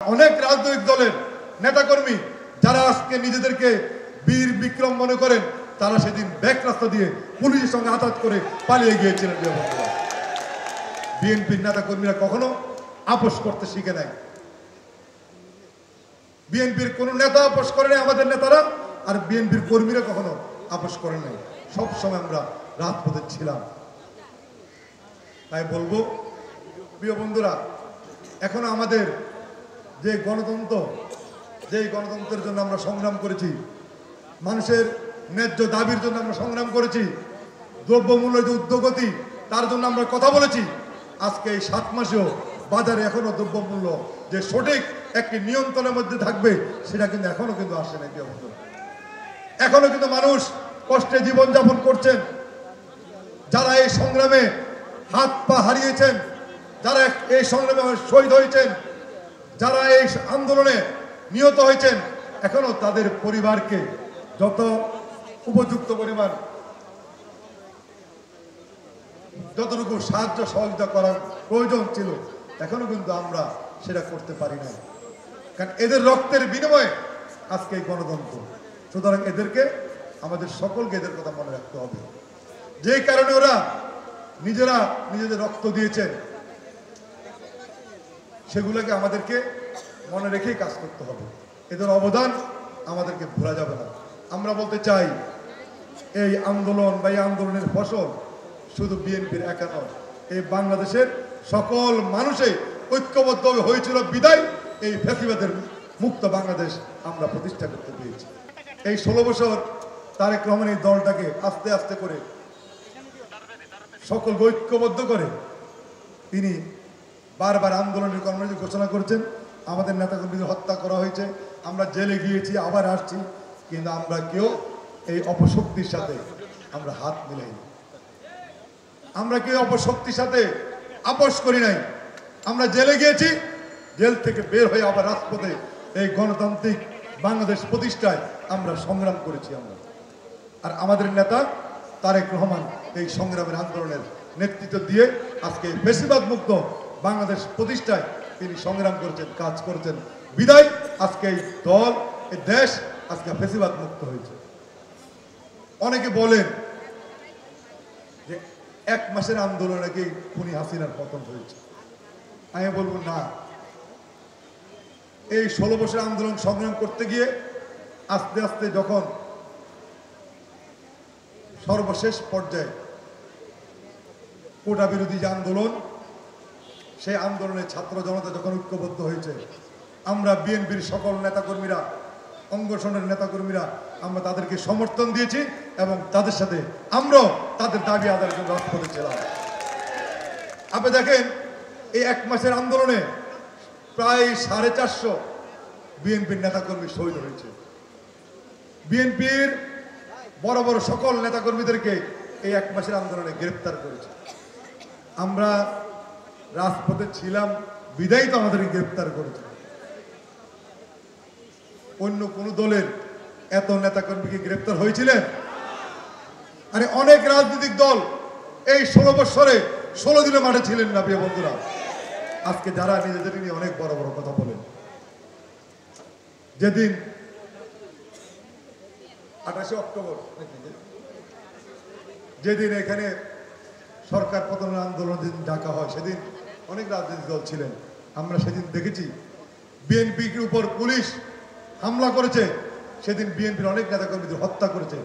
অনেক রাজনৈতিক দলের নেতাকর্মী যারা আজকে নিজেদেরকে বীর বিক্রম মনে করেন তারা সেদিন ব্যাক রাস্তা দিয়ে পুলিশের সঙ্গে আঘাত করে পালিয়ে গিয়েছিলেন। বিএনপির নেতাকর্মীরা কখনো আপোষ করতে শিখে নাই। বিএনপির কোন নেতা আপোষ করে নাই, আমাদের নেতারা আর বিএনপির কর্মীরা কখনো আপোষ করেন নাই। সব সময় আমরা রাজপথে ছিলাম। তাই বলবো প্রিয় বন্ধুরা, এখনো আমাদের যে গণতন্ত্র, যেই গণতন্ত্রের জন্য আমরা সংগ্রাম করেছি, মানুষের ন্যায্য দাবির জন্য আমরা সংগ্রাম করেছি, দ্রব্যমূল্যের যে ঊর্ধ্বগতি তার জন্য আমরা কথা বলেছি, আজকে এই 7 মাসেও বাজারে এখনো দ্রব্যমূল্য যে সঠিক একটি নিয়ন্ত্রণের মধ্যে থাকবে সেটা কিন্তু এখনো কিন্তু আসে না। এখনো কিন্তু মানুষ কষ্টে জীবনযাপন করছেন। যারা এই সংগ্রামে হাত পা হারিয়েছেন, যারা এই সংগ্রামে শহীদ হয়েছেন, যারা এই আন্দোলনে নিহত হয়েছেন, এখনো তাদের পরিবারকে যত উপযুক্ত পরিমাণ যতটুকু সাহায্য সহযোগিতা করার প্রয়োজন ছিল এখনো কিন্তু আমরা সেটা করতে পারি না, কারণ এদের রক্তের বিনিময়ে আজকে এই গণতন্ত্র। সুতরাং এদেরকে আমাদের সকলকে এদের কথা মনে রাখতে হবে। যেই কারণে ওরা নিজেরা নিজেদের রক্ত দিয়েছেন সেগুলোকে আমাদেরকে মনে রেখেই কাজ করতে হবে। এদের অবদান আমাদেরকে ভোলা যাবে না। আমরা বলতে চাই এই আন্দোলন বা এই আন্দোলনের ফসল শুধু বিএনপির একা নয়, এই বাংলাদেশের সকল মানুষে ঐক্যবদ্ধ হয়েছিল বিদায় এই ফ্যাসিবাদের মুক্ত বাংলাদেশ আমরা প্রতিষ্ঠা করতে পেরেছি। এই 16 বছর তারেক রহমান এই দলটাকে আস্তে আস্তে করে সকলকে ঐক্যবদ্ধ করে তিনি বারবার আন্দোলনের কর্মসূচি ঘোষণা করেছেন। আমাদের নেতাকর্মীদের হত্যা করা হয়েছে, আমরা জেলে গিয়েছি, আবার আসছি, কিন্তু আমরা কেউ এই অপশক্তির সাথে আমরা হাত মিলাইনি। আমরা কেউ অপশক্তির সাথে আপোষ করি নাই। আমরা জেলে গিয়েছি, জেল থেকে বের হয়ে আবার রাজপথে এই গণতান্ত্রিক বাংলাদেশ প্রতিষ্ঠায় আমরা সংগ্রাম করেছি। আর আমাদের নেতা তারেক রহমান এই সংগ্রামের আন্দোলনের নেতৃত্ব দিয়ে আজকে ফ্যাসিবাদ মুক্ত বাংলাদেশ প্রতিষ্ঠায় তিনি সংগ্রাম করেছেন, কাজ করেছেন বিদায় আজকে এই দল, এই দেশ আজকে ফ্যাসিবাদ মুক্ত হয়েছে। অনেকে বলেন যে 1 মাসের আন্দোলন নাকি খুনি হাসিনার পতন হয়েছে। আমি বলবো না, এই 16 বছর আন্দোলন সংগ্রাম করতে গিয়ে আস্তে আস্তে যখন সর্বশেষ পর্যায়ে কোটা বিরোধী যে আন্দোলন, সেই আন্দোলনে ছাত্র জনতা যখন ঐক্যবদ্ধ হয়েছে, আমরা বিএনপির সকল নেতাকর্মীরা, অঙ্গসনের নেতাকর্মীরা আমরা তাদেরকে সমর্থন দিয়েছি এবং তাদের সাথে আমরাও তাদের দাবি আদায়ের জন্য রাজপথে ছিলাম। আপনি দেখেন এই 1 মাসের আন্দোলনে প্রায় 450 বিএনপির নেতাকর্মী শহীদ হয়েছে। বিএনপির বড় বড় সকল নেতাকর্মীদেরকে এই 1 মাসের আন্দোলনে গ্রেপ্তার করেছে। আমরা রাজপথে ছিলাম বিদায়ী তো আমাদেরকে গ্রেপ্তার করেছে। অন্য কোন দলের এত নেতাকর্মীকে গ্রেপ্তার হয়েছিলেন? আরে অনেক রাজনৈতিক দল এই 16 বছরে 16 দিনে মাঠে ছিলেন না। প্রিয় বন্ধুরা, আজকে যারা নিজেদের নিয়ে অনেক বড় বড় কথা বলেন, যেদিন 28 অক্টোবর যেদিন এখানে সরকার পতনের আন্দোলন যেদিন ডাকা হয়, সেদিন অনেক রাজনৈতিক দল ছিলেন। আমরা সেদিন দেখেছি বিএনপির উপর পুলিশ হামলা করেছে, সেদিন বিএনপির অনেক নেতাকর্মীদের হত্যা করেছে।